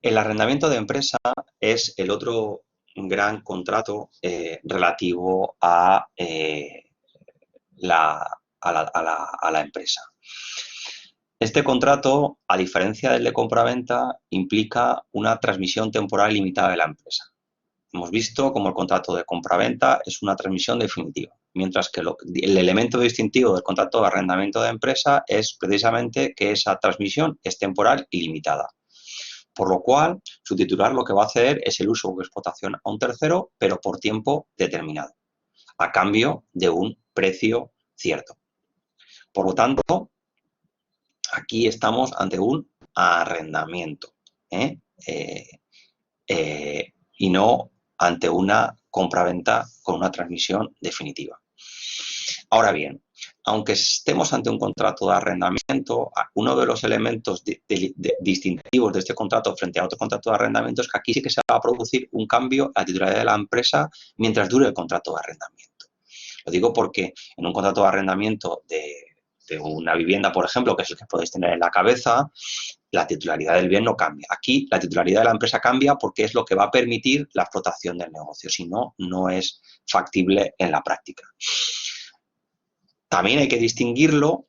El arrendamiento de empresa es el otro gran contrato relativo a la empresa. Este contrato, a diferencia del de compraventa, implica una transmisión temporal limitada de la empresa. Hemos visto cómo el contrato de compraventa es una transmisión definitiva, mientras que el elemento distintivo del contrato de arrendamiento de empresa es precisamente que esa transmisión es temporal y limitada. Por lo cual, su titular lo que va a hacer es el uso o explotación a un tercero, pero por tiempo determinado, a cambio de un precio cierto. Por lo tanto, aquí estamos ante un arrendamiento, y no ante una compraventa con una transmisión definitiva. Ahora bien, aunque estemos ante un contrato de arrendamiento, uno de los elementos distintivos de este contrato frente a otro contrato de arrendamiento es que aquí sí que se va a producir un cambio a la titularidad de la empresa mientras dure el contrato de arrendamiento. Lo digo porque en un contrato de arrendamiento de una vivienda, por ejemplo, que es el que podéis tener en la cabeza, la titularidad del bien no cambia. Aquí la titularidad de la empresa cambia porque es lo que va a permitir la explotación del negocio. Si no, no es factible en la práctica. También hay que distinguirlo,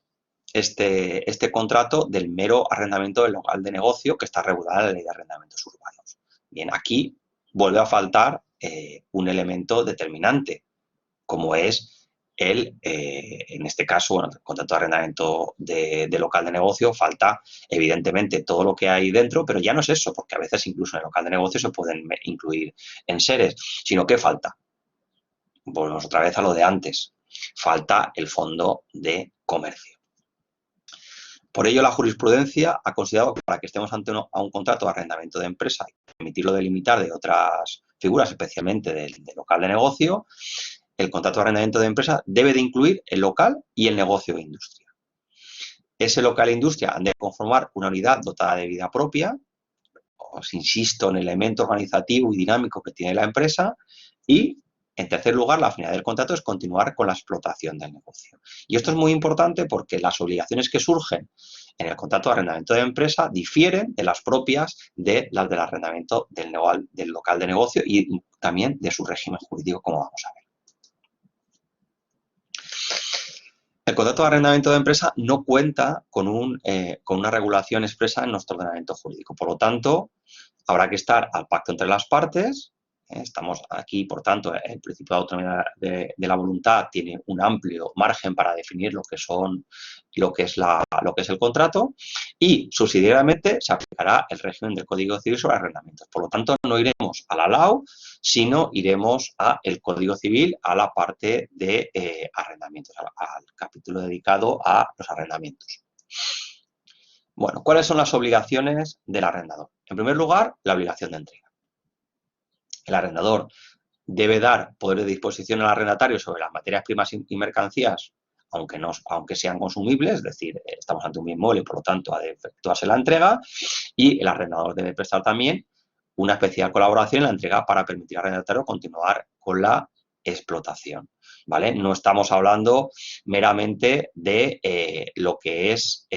este contrato, del mero arrendamiento del local de negocio que está regulado en la Ley de Arrendamientos Urbanos. Bien, aquí vuelve a faltar un elemento determinante, como es en este caso, bueno, el contrato de arrendamiento de local de negocio, falta evidentemente todo lo que hay dentro, pero ya no es eso, porque a veces incluso en el local de negocio se pueden incluir enseres, sino que falta. Volvemos otra vez a lo de antes. Falta el fondo de comercio. Por ello, la jurisprudencia ha considerado que para que estemos ante un contrato de arrendamiento de empresa y permitirlo delimitar de otras figuras, especialmente del local de negocio, el contrato de arrendamiento de empresa debe de incluir el local y el negocio de industria. Ese local e industria han de conformar una unidad dotada de vida propia. Os insisto en el elemento organizativo y dinámico que tiene la empresa. Y, en tercer lugar, la finalidad del contrato es continuar con la explotación del negocio. Y esto es muy importante porque las obligaciones que surgen en el contrato de arrendamiento de empresa difieren de las propias de las del arrendamiento del local de negocio y también de su régimen jurídico, como vamos a ver. El contrato de arrendamiento de empresa no cuenta con una regulación expresa en nuestro ordenamiento jurídico. Por lo tanto, habrá que estar al pacto entre las partes. Estamos aquí, por tanto, el principio de autonomía de la voluntad tiene un amplio margen para definir lo que es el contrato, y subsidiariamente se aplicará el régimen del Código Civil sobre arrendamientos. Por lo tanto, no iremos a la LAU, sino iremos al Código Civil, a la parte de arrendamientos, al capítulo dedicado a los arrendamientos. Bueno, ¿cuáles son las obligaciones del arrendador? En primer lugar, la obligación de entrega. El arrendador debe dar poder de disposición al arrendatario sobre las materias primas y mercancías, aunque sean consumibles, es decir, estamos ante un bien inmueble y por lo tanto ha de efectuarse la entrega, y el arrendador debe prestar también una especial colaboración en la entrega para permitir al arrendatario continuar con la explotación, ¿vale? No estamos hablando meramente de lo que es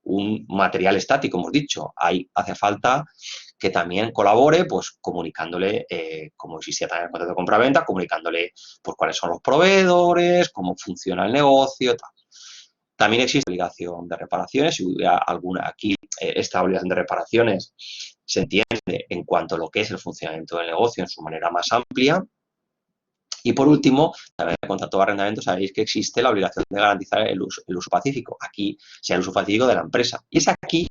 un material estático, hemos dicho. Hace falta que también colabore, pues comunicándole, como existía también el contrato de compraventa, comunicándole pues cuáles son los proveedores, cómo funciona el negocio, tal. También existe obligación de reparaciones, y aquí esta obligación de reparaciones se entiende en cuanto a lo que es el funcionamiento del negocio en su manera más amplia. Y por último, también en el contrato de arrendamiento sabéis que existe la obligación de garantizar el uso pacífico. Aquí sea el uso pacífico de la empresa. Y es aquí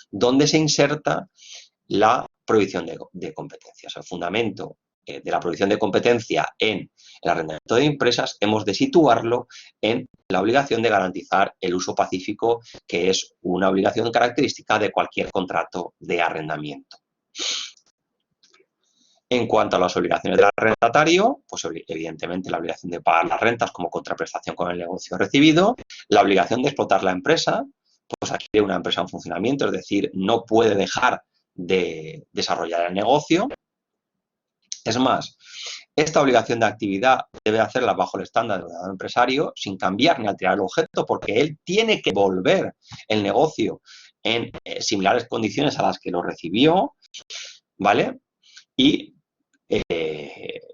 donde se inserta la prohibición de competencias. El fundamento de la prohibición de competencia en el arrendamiento de empresas hemos de situarlo en la obligación de garantizar el uso pacífico, que es una obligación característica de cualquier contrato de arrendamiento. En cuanto a las obligaciones del arrendatario, pues evidentemente la obligación de pagar las rentas como contraprestación con el negocio recibido, la obligación de explotar la empresa, pues aquí hay una empresa en funcionamiento, es decir, no puede dejar de desarrollar el negocio. Es más, esta obligación de actividad debe hacerla bajo el estándar del ordenado empresario, sin cambiar ni alterar el objeto, porque él tiene que volver el negocio en similares condiciones a las que lo recibió, ¿vale? Y,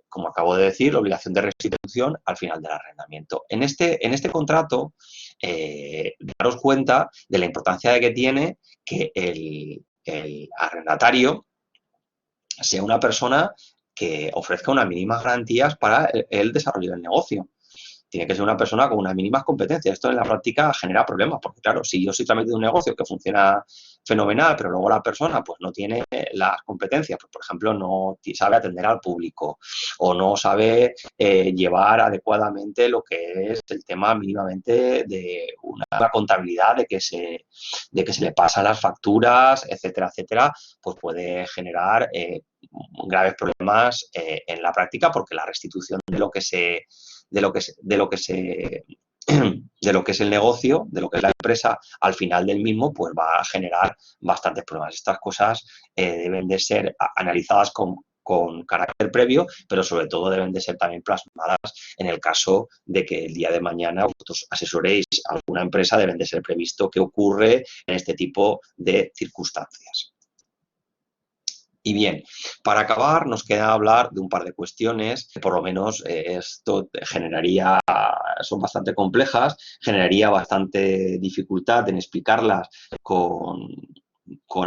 como acabo de decir, la obligación de restitución al final del arrendamiento. En este contrato, daros cuenta de la importancia de que tiene que el arrendatario sea una persona que ofrezca unas mínimas garantías para el desarrollo del negocio. Tiene que ser una persona con unas mínimas competencias. Esto en la práctica genera problemas, porque claro, si yo estoy tratando de un negocio que funciona fenomenal, pero luego la persona pues no tiene las competencias, pues, por ejemplo, no sabe atender al público o no sabe llevar adecuadamente lo que es el tema mínimamente de una contabilidad, de que se le pasan las facturas, etcétera, etcétera, pues puede generar graves problemas en la práctica, porque la restitución de lo que se de lo que de lo que es el negocio, de lo que es la empresa, al final del mismo, pues va a generar bastantes problemas. Estas cosas deben de ser analizadas con carácter previo, pero sobre todo deben de ser también plasmadas en el caso de que el día de mañana vosotros asesoréis a alguna empresa, deben de ser previsto qué ocurre en este tipo de circunstancias. Y bien, para acabar nos queda hablar de un par de cuestiones que por lo menos esto generaría, son bastante complejas, generaría bastante dificultad en explicarlas con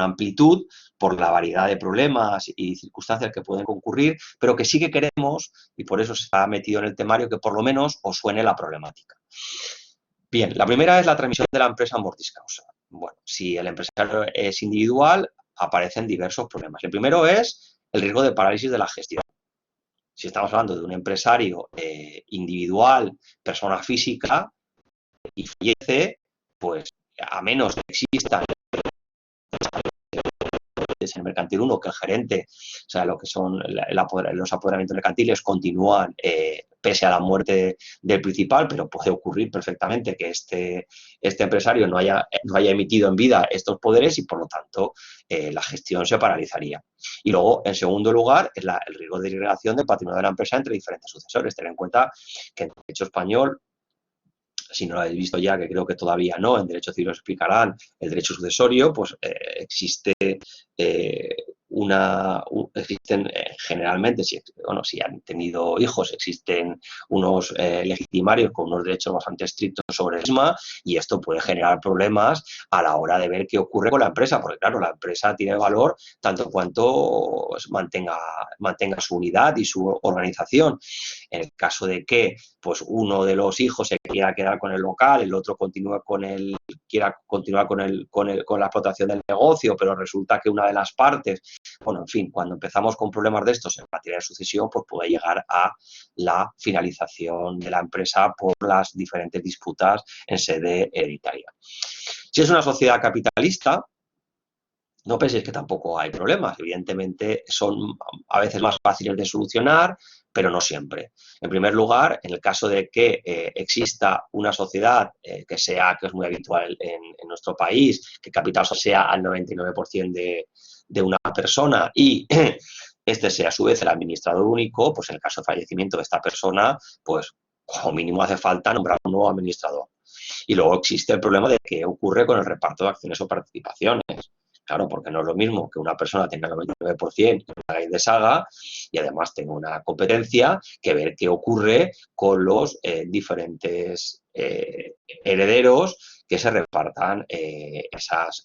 amplitud por la variedad de problemas y circunstancias que pueden concurrir, pero que sí que queremos, y por eso se ha metido en el temario, que por lo menos os suene la problemática. Bien, la primera es la transmisión de la empresa mortis causa. Bueno, si el empresario es individual, aparecen diversos problemas. El primero es el riesgo de parálisis de la gestión. Si estamos hablando de un empresario individual, persona física, y fallece, pues a menos que exista en el mercantil 1, que el gerente, o sea, lo que son los apoderamientos mercantiles continúan pese a la muerte del principal, pero puede ocurrir perfectamente que este empresario no haya emitido en vida estos poderes y, por lo tanto, la gestión se paralizaría. Y luego, en segundo lugar, es el riesgo de disgregación del patrimonio de la empresa entre diferentes sucesores. Ten en cuenta que en derecho español, si no lo habéis visto ya, que creo que todavía no, en derecho civil os explicarán, el derecho sucesorio, pues existe existen generalmente, si han tenido hijos, existen unos legitimarios con unos derechos bastante estrictos sobre el misma, y esto puede generar problemas a la hora de ver qué ocurre con la empresa, porque claro, la empresa tiene valor tanto cuanto mantenga su unidad y su organización. En el caso de que pues uno de los hijos se quiera quedar con el local, el otro quiera continuar con la explotación del negocio, pero resulta que una de las partes, bueno, en fin, cuando empezamos con problemas de estos en materia de sucesión, pues puede llegar a la finalización de la empresa por las diferentes disputas en sede hereditaria. Si es una sociedad capitalista, no penséis que tampoco hay problemas. Evidentemente son a veces más fáciles de solucionar, pero no siempre. En primer lugar, en el caso de que exista una sociedad que es muy habitual en nuestro país, que capital sea al 99% de una persona y este sea a su vez el administrador único, pues en el caso de fallecimiento de esta persona, pues como mínimo hace falta nombrar un nuevo administrador. Y luego existe el problema de qué ocurre con el reparto de acciones o participaciones. Claro, porque no es lo mismo que una persona tenga el 99% y haga y deshaga y además tenga una competencia, que ver qué ocurre con los diferentes herederos que se repartan esas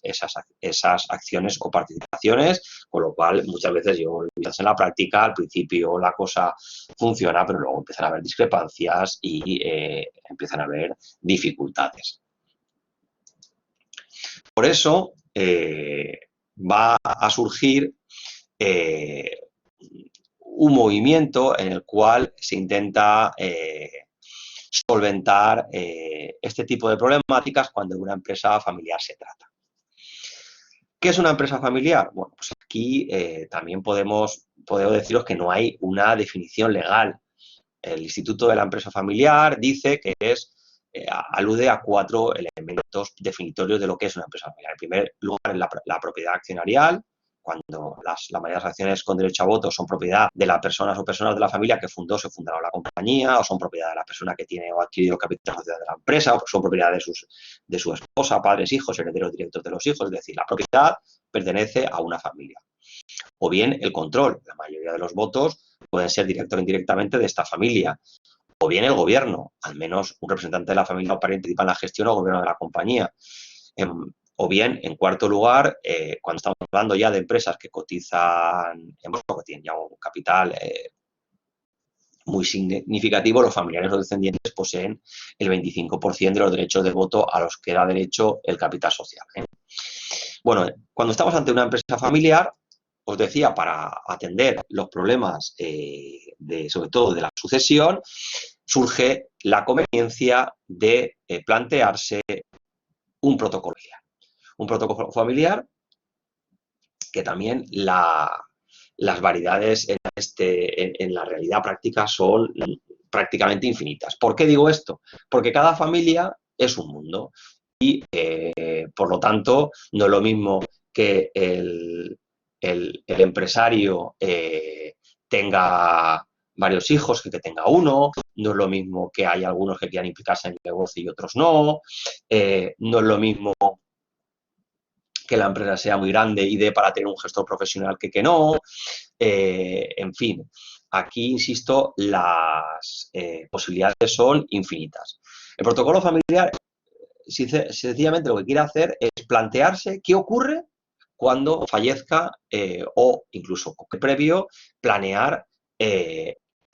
acciones o participaciones, con lo cual muchas veces en la práctica, al principio la cosa funciona, pero luego empiezan a haber discrepancias y empiezan a haber dificultades. Por eso va a surgir un movimiento en el cual se intenta solventar este tipo de problemáticas cuando de una empresa familiar se trata. ¿Qué es una empresa familiar? Bueno, pues aquí también podemos deciros que no hay una definición legal. El Instituto de la Empresa Familiar dice que alude a 4 elementos definitorios de lo que es una empresa familiar. En primer lugar, la propiedad accionarial, cuando la mayoría de las acciones con derecho a voto son propiedad de las personas o personas de la familia que se fundaron la compañía, o son propiedad de la persona que tiene o ha adquirido capital social de la empresa, o son propiedad de su esposa, padres, hijos, herederos directos de los hijos. Es decir, la propiedad pertenece a una familia. o bien el control. La mayoría de los votos pueden ser directo o indirectamente de esta familia, o bien el gobierno, al menos un representante de la familia o participa en la gestión o gobierno de la compañía. O bien, en cuarto lugar, cuando estamos hablando ya de empresas que cotizan en bolsa, que tienen ya un capital muy significativo, los familiares o descendientes poseen el 25% de los derechos de voto a los que da derecho el capital social. Bueno, cuando estamos ante una empresa familiar, os decía, para atender los problemas, sobre todo de la sucesión, surge la conveniencia de plantearse un protocolo familiar. Un protocolo familiar que también las variedades en la realidad práctica son prácticamente infinitas. ¿Por qué digo esto? Porque cada familia es un mundo y, por lo tanto, no es lo mismo que el empresario tenga varios hijos que tenga uno, no es lo mismo que hay algunos que quieran implicarse en el negocio y otros no, no es lo mismo que la empresa sea muy grande y dé para tener un gestor profesional que no. En fin, aquí, insisto, las posibilidades son infinitas. El protocolo familiar, sencillamente, lo que quiere hacer es plantearse qué ocurre cuando fallezca o incluso previo planear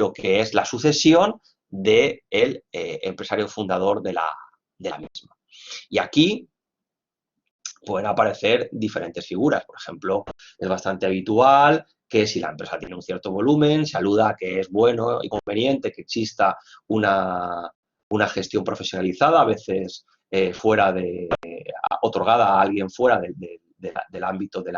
lo que es la sucesión del empresario fundador de la misma. Y aquí pueden aparecer diferentes figuras. Por ejemplo, es bastante habitual que si la empresa tiene un cierto volumen, se aluda a que es bueno y conveniente que exista una gestión profesionalizada, a veces otorgada a alguien fuera del ámbito de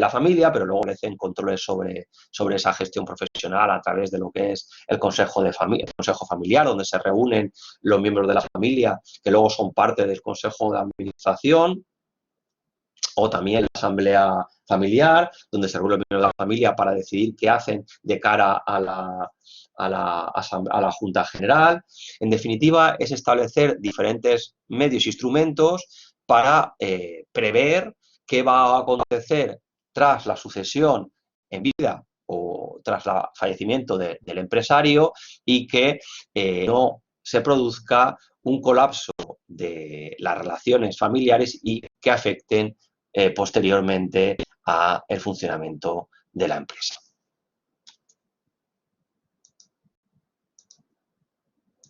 la familia, pero luego le hacen controles sobre esa gestión profesional a través de lo que es el consejo familiar, donde se reúnen los miembros de la familia, que luego son parte del consejo de administración, o también la asamblea familiar, donde se reúnen los miembros de la familia para decidir qué hacen de cara a la Junta General. En definitiva, es establecer diferentes medios e instrumentos para prever qué va a acontecer tras la sucesión en vida o tras el fallecimiento del empresario y que no se produzca un colapso de las relaciones familiares y que afecten posteriormente al funcionamiento de la empresa.